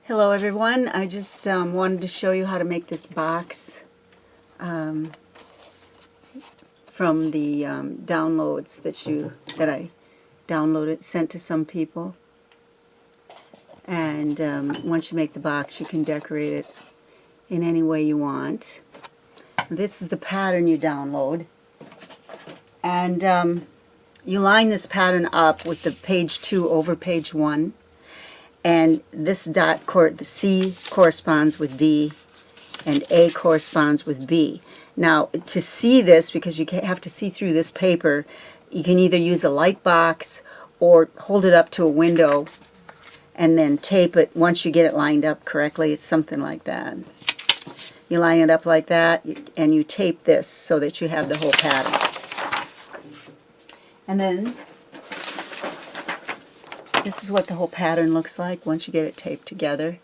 Hello everyone, I just wanted to show you how to make this box from the downloads that I downloaded, sent to some people. And once you make the box, you can decorate it in any way you want. This is the pattern you download, and you line this pattern up with the page 2 over page 1. And this the C corresponds with D, and A corresponds with B. Now, to see this, because you have to see through this paper, you can either use a light box or hold it up to a window and then tape it once you get it lined up correctly. It's something like that. You line it up like that, and you tape this so that you have the whole pattern. And then this is what the whole pattern looks like once you get it taped together.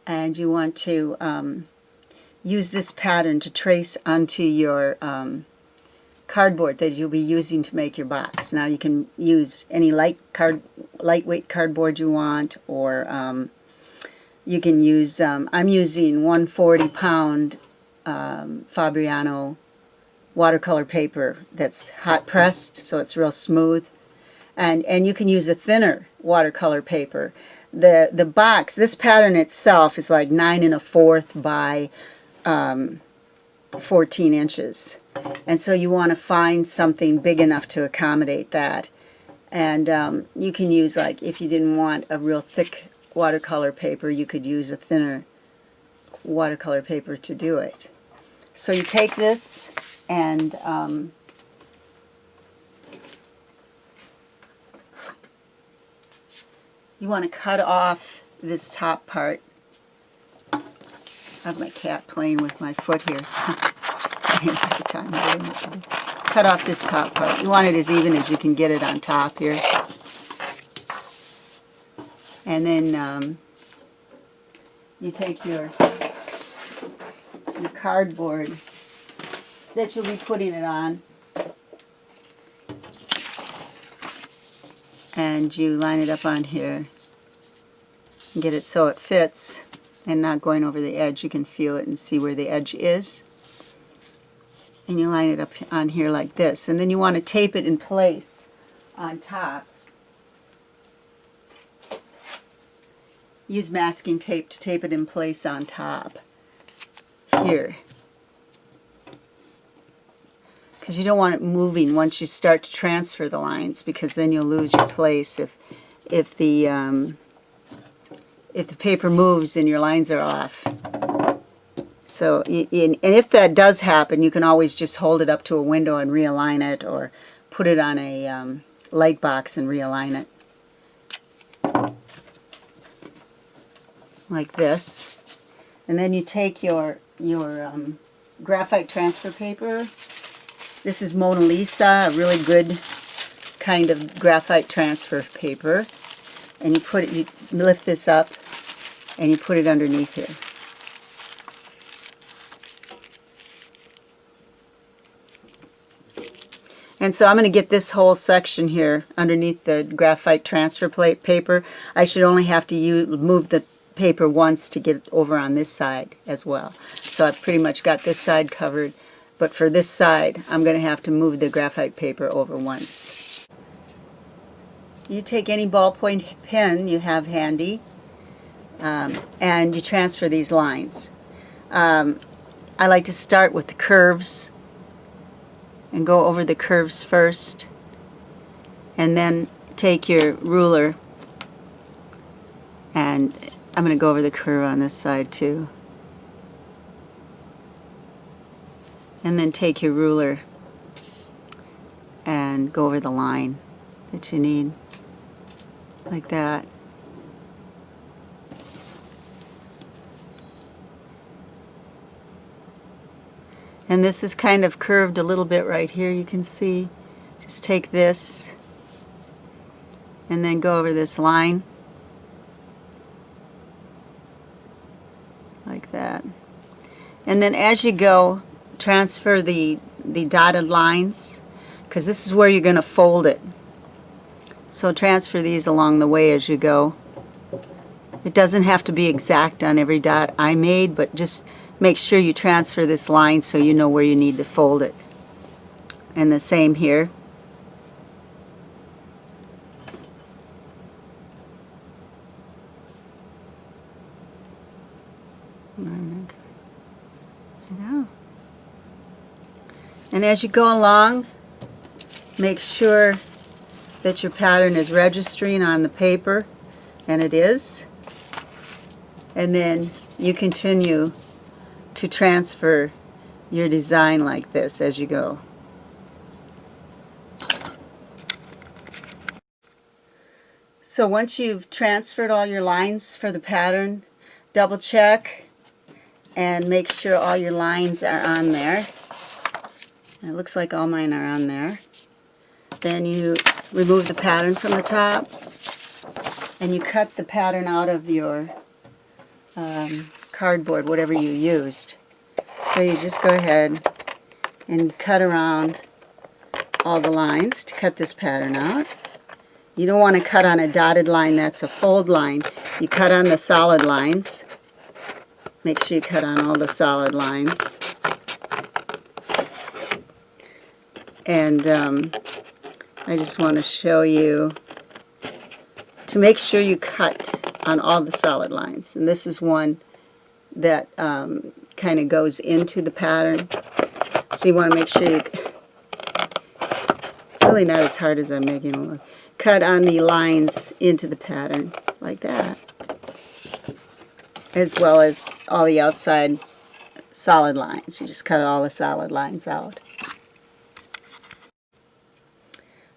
And you want to use this pattern to trace onto your cardboard that you'll be using to make your box. Now you can use any lightweight cardboard you want, or you can use, I'm using 140-pound Fabriano watercolor paper that's hot pressed, so it's real smooth, and you can use a thinner watercolor paper. The box, this pattern itself is like 9 1/4 by 14 inches, and so you want to find something big enough to accommodate that. And you can use, like, if you didn't want a real thick watercolor paper, you could use a thinner watercolor paper to do it. So you take this and you want to cut off this top part. I have my cat playing with my foot here, so I didn't have the time to do it. Cut off this top part. You want it as even as you can get it on top here. And then you take your cardboard that you'll be putting it on, and you line it up on here and get it so it fits and not going over the edge. You can feel it and see where the edge is, and you line it up on here like this, and then you want to tape it in place on top. Use masking tape to tape it in place on top here, because you don't want it moving once you start to transfer the lines, because then you'll lose your place if the paper moves and your lines are off. So, and if that does happen, you can always just hold it up to a window and realign it, or put it on a light box and realign it like this. And then you take your graphite transfer paper. This is Mona Lisa, a really good kind of graphite transfer paper. And you lift this up and you put it underneath here. And so I'm going to get this whole section here underneath the graphite transfer plate paper. I should only have to move the paper once to get it over on this side as well. So I've pretty much got this side covered. But for this side, I'm going to have to move the graphite paper over once. You take any ballpoint pen you have handy, and you transfer these lines. I like to start with the curves and go over the curves first, and then take your ruler, and I'm going to go over the curve on this side too. And then take your ruler and go over the line that you need, like that. And this is kind of curved a little bit right here, you can see. Just take this and then go over this line like that. And then as you go, transfer the dotted lines, because this is where you're going to fold it. So transfer these along the way as you go. It doesn't have to be exact on every dot I made, but just make sure you transfer this line so you know where you need to fold it. And the same here. And as you go along, make sure that your pattern is registering on the paper, and it is. And then you continue to transfer your design like this as you go. So once you've transferred all your lines for the pattern, double check and make sure all your lines are on there. And it looks like all mine are on there. Then you remove the pattern from the top and you cut the pattern out of your cardboard, whatever you used. So you just go ahead and cut around all the lines to cut this pattern out. You don't want to cut on a dotted line, that's a fold line. You cut on the solid lines. Make sure you cut on all the solid lines. And I just want to show you to make sure you cut on all the solid lines. And this is one that kind of goes into the pattern. So you want to make sure you... It's really not as hard as I'm making it look. Cut on the lines into the pattern like that, as well as all the outside solid lines. You just cut all the solid lines out.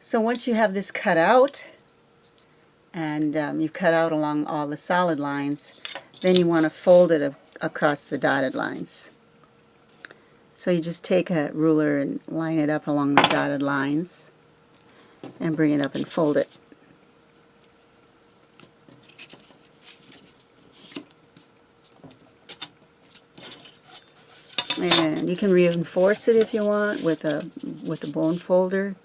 So once you have this cut out, and you've cut out along all the solid lines, then you want to fold it across the dotted lines. So you just take a ruler and line it up along the dotted lines and bring it up and fold it. And you can reinforce it if you want with a bone folder.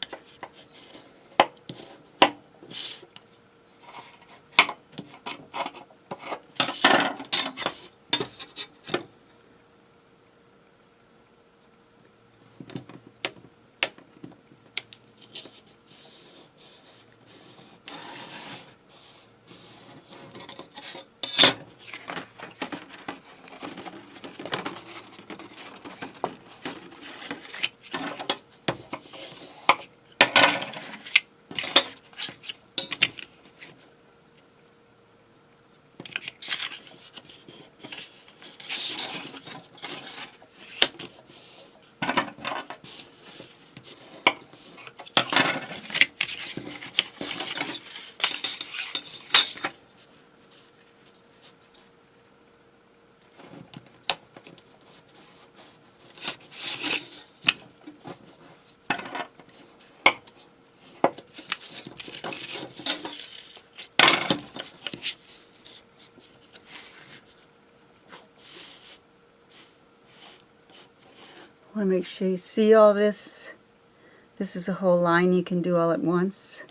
Want to make sure you see all this. This is a whole line you can do all at once.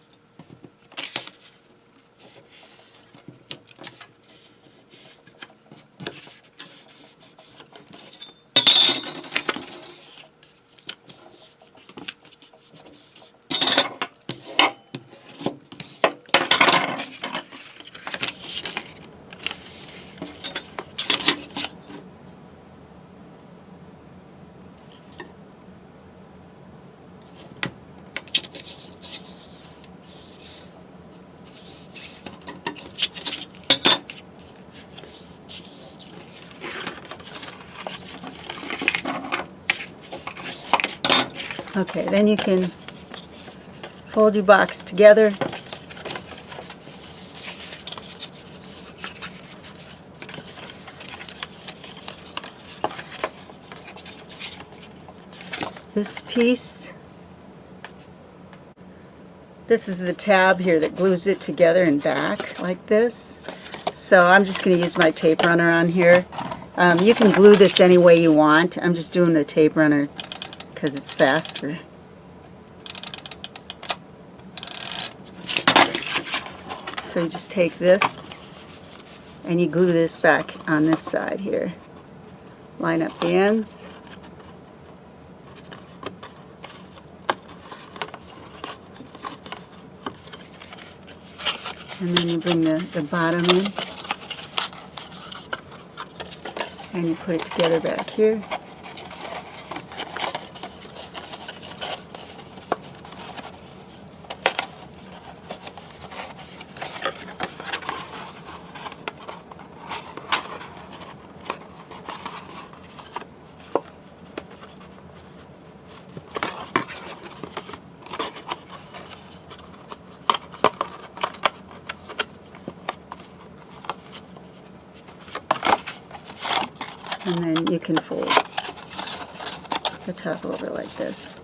Okay, then you can fold your box together. This piece, this is the tab here that glues it together and back like this. So I'm just going to use my tape runner on here. You can glue this any way you want. I'm just doing the tape runner because it's faster. So you just take this and you glue this back on this side here. Line up the ends. And then you bring the bottom in and you put it together back here. And then you can fold the top over like this.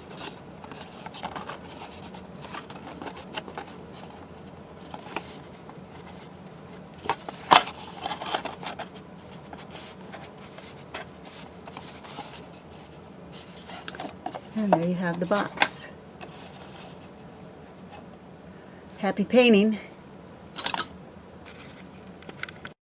And there you have the box. Happy painting!